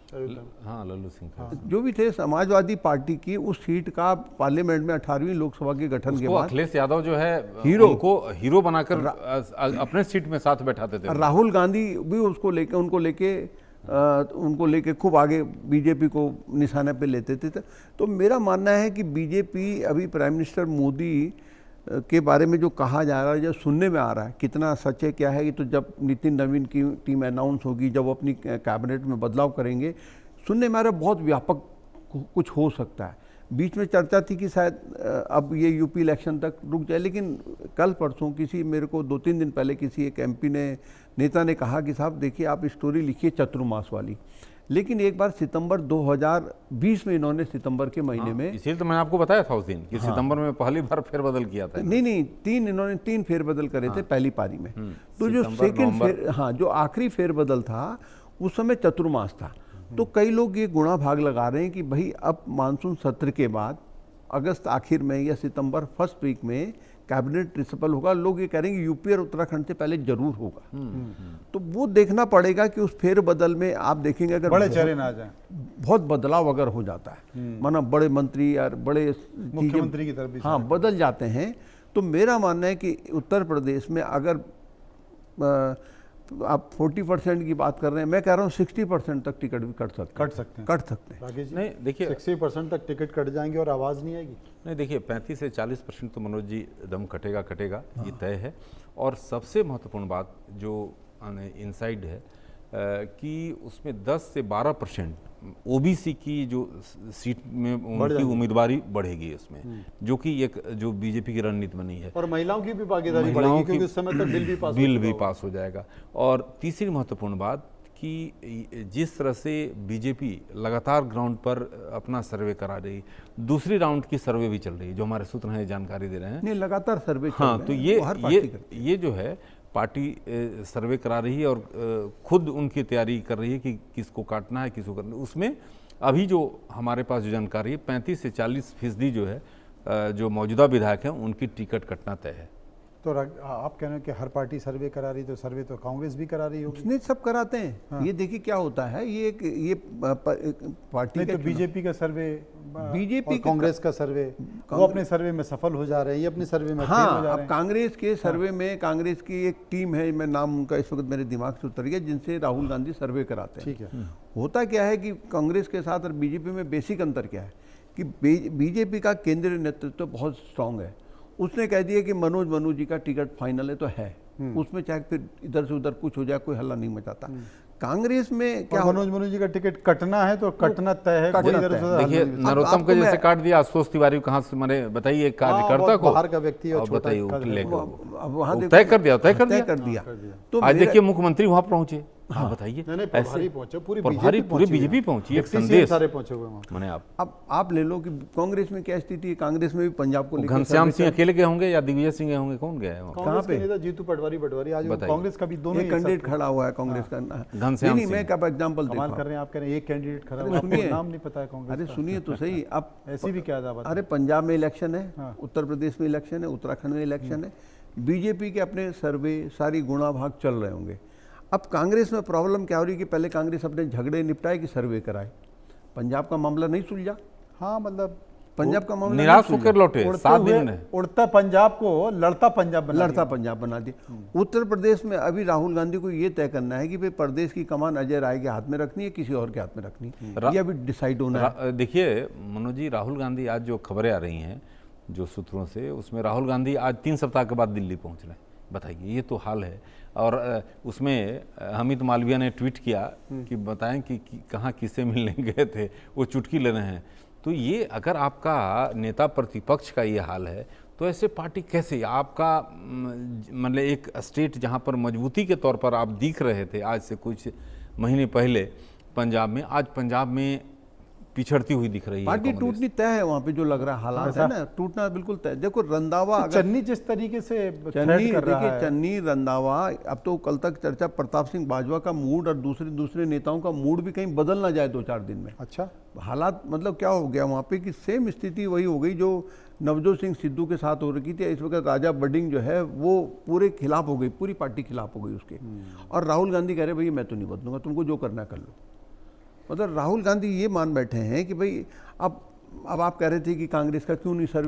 हाँ लल्लू सिंह खैर जो भी थे, समाजवादी पार्टी की उस सीट का पार्लियामेंट में 18वीं लोकसभा के गठन के बाद अखिलेश यादव जो है हीरो। उनको हीरो बनाकर अपने सीट में साथ बैठाते थे। राहुल गांधी भी उनको लेके खूब आगे बीजेपी को निशाने पे लेते थे। तो मेरा मानना है कि बीजेपी अभी प्राइम मिनिस्टर मोदी के बारे में जो कहा जा रहा है, जो सुनने में आ रहा है, कितना सच है क्या है, ये तो जब नितिन नवीन की टीम अनाउंस होगी, जब वो अपनी कैबिनेट में बदलाव करेंगे, सुनने में आ रहा है बहुत व्यापक कुछ हो सकता है। बीच में चर्चा थी कि शायद अब ये यूपी इलेक्शन तक रुक जाए, लेकिन कल परसों मेरे को 2-3 दिन पहले किसी एक एमपी नेता ने कहा कि साहब देखिए आप स्टोरी लिखिए चतुर्मास वाली, लेकिन एक बार सितंबर 2020 में इन्होंने सितंबर के महीने में, इसीलिए तो मैंने आपको बताया था उस दिन कि सितंबर में पहली बार फेरबदल किया था। नहीं, इन्होंने 3 फेरबदल करे थे पहली पारी में। तो जो सेकंड जो आखिरी फेरबदल था उस समय चतुर्मास था। तो कई लोग ये गुणा भाग लगा रहे हैं कि भाई अब मानसून सत्र के बाद अगस्त आखिर में या सितंबर फर्स्ट वीक में कैबिनेट रिसफल होगा। लोग ये कह रहे हैं कि यूपी और उत्तराखंड से पहले जरूर होगा। तो वो देखना पड़ेगा कि उस फेरबदल में आप देखेंगे अगर बड़े चेहरे ना आ जाए, बहुत बदलाव अगर हो जाता है, माना बड़े मंत्री या बड़े मुख्यमंत्री की तरफ भी हाँ बदल जाते हैं, तो मेरा मानना है कि उत्तर प्रदेश में अगर आप 40% की बात कर रहे हैं, मैं कह रहा हूँ 60% तक टिकट भी कट सकते हैं। नहीं देखिए 60% तक टिकट कट जाएंगे और आवाज़ नहीं आएगी। नहीं देखिए 35 से 40% तो मनोज जी दम कटेगा ये तय है। और सबसे महत्वपूर्ण बात जो इनसाइड है कि उसमें 10 से 12% ओबीसी की जो सीट में उनकी उम्मीदवारी बढ़ेगी इसमें, जो कि एक जो बीजेपी की रणनीति बनी है। और महिलाओं की भी भागीदारी बढ़ेगी क्योंकि उस समय तक बिल भी पास हो जाएगा। और तीसरी महत्वपूर्ण बात कि जिस तरह से बीजेपी लगातार ग्राउंड पर अपना सर्वे करा रही, दूसरी राउंड की सर्वे भी चल रही है, जो हमारे सूत्र हैं जानकारी दे रहे हैं। नहीं लगातार सर्वे हाँ, तो ये जो है पार्टी सर्वे करा रही है और खुद उनकी तैयारी कर रही है कि किसको काटना है किसको करना है। उसमें अभी जो हमारे पास जो जानकारी है 35 से 40% जो है जो मौजूदा विधायक हैं उनकी टिकट कटना तय है। तो आप कह रहे हैं कि हर पार्टी सर्वे करा रही, तो सर्वे तो कांग्रेस भी करा रही होगी। नहीं सब कराते हैं। हाँ। ये देखिए क्या होता है, ये पार्टी का तो बीजेपी का सर्वे, बीजेपी कांग्रेस का सर्वे, वो अपने सर्वे में सफल हो जा रहे हैं, ये अपने सर्वे में हाँ हो जा रहे हैं। कांग्रेस के सर्वे में कांग्रेस की एक टीम है, मैं नाम उनका इस वक्त मेरे दिमाग से उतर गया, जिनसे राहुल गांधी सर्वे कराते हैं। ठीक है। होता क्या है कि कांग्रेस के साथ और बीजेपी में बेसिक अंतर क्या है कि बीजेपी का केंद्रीय नेतृत्व बहुत स्ट्रांग है। उसने कह दिया कि मनोज जी का टिकट फाइनल है तो है, उसमें चाहे फिर इधर से उधर कुछ हो जाए कोई हल्ला नहीं मचाता। कांग्रेस में क्या मनोज जी का टिकट कटना है तो कटना तय है। देखिए नरोत्तम को जैसे काट दिया, आशुतोष तिवारी कहाँ से मैंने बताइए एक कार्यकर्ता को बाहर का व्यक्ति है, बताइए तय कर दिया। तो आज देखिए मुख्यमंत्री वहां पहुंचे। हाँ बताइए, पूरी बीजेपी पहुंची, एक संदेश सारे पहुंचे हुए मैंने अब आप ले लो कि कांग्रेस में क्या स्थिति है। कांग्रेस में भी पंजाब को घनश्याम सिंह अकेले गए होंगे या दिग्विजय सिंह गए होंगे, कौन गया है कहाँ पे? जीतू पटवारी आज कांग्रेस का भी दोनों कैंडिडेट खड़ा हुआ है कांग्रेस का। घनश्याम सिंह, मैं क्या एग्जांपल कमाल कर रहे हैं आप, कह रहे हैं एक कैंडिडेट खड़ा हुआ है, नाम नहीं पता है कांग्रेस। अरे सुनिए तो सही, अब ऐसी भी क्या बात। अरे पंजाब में इलेक्शन है, उत्तर प्रदेश में इलेक्शन है, उत्तराखंड में इलेक्शन है, बीजेपी के अपने सर्वे सारी गुणा भाग चल रहे होंगे। अब कांग्रेस में प्रॉब्लम क्या हो रही है कि पहले कांग्रेस अपने झगड़े निपटाए कि सर्वे कराए। पंजाब का मामला नहीं सुलझा। हाँ मतलब पंजाब का मामला निराश होकर लौटे 7 दिन में। उड़ता पंजाब को लड़ता पंजाब बना दिया। उत्तर प्रदेश में अभी राहुल गांधी को ये तय करना है कि भाई प्रदेश की कमान अजय राय के हाथ में रखनी है, किसी और के हाथ में रखनी है, ये अभी डिसाइड होना है। देखिए मनोज जी, राहुल गांधी आज जो खबरें आ रही हैं जो सूत्रों से, उसमें राहुल गांधी आज 3 सप्ताह के बाद दिल्ली पहुंच रहे हैं। बताइए, ये तो हाल है। और उसमें अमित मालविया ने ट्वीट किया कि बताएं कि कहाँ किससे मिलने गए थे, वो चुटकी ले रहे हैं। तो ये अगर आपका नेता प्रतिपक्ष का ये हाल है तो ऐसे पार्टी कैसे, आपका मतलब एक स्टेट जहाँ पर मजबूती के तौर पर आप दिख रहे थे आज से कुछ महीने पहले पंजाब में, आज पंजाब में पिछड़ती हुई दिख रही है। पार्टी टूटनी तय है वहाँ पे, जो लग रहा है हालात है ना, टूटना बिल्कुल तय। देखो रंधावा, चन्नी जिस तरीके से चन्नी रंधावा, अब तो कल तक चर्चा प्रताप सिंह बाजवा का मूड और दूसरे नेताओं का मूड भी कहीं बदल ना जाए 2-4 दिन में। अच्छा हालात मतलब क्या हो गया वहाँ पे कि सेम स्थिति वही हो गई जो नवजोत सिंह सिद्धू के साथ हो रखी थी। इस वक्त राजा बडिंग जो है वो पूरे खिलाफ हो गई, पूरी पार्टी खिलाफ हो गई उसके। और राहुल गांधी कह रहे भाई मैं तो नहीं बदलूंगा, तुमको जो करना कर लो। मतलब राहुल गांधी ये मान बैठे हैं कि भाई अब आप कह रहे थे कि कांग्रेस का क्यों नहीं सर्वे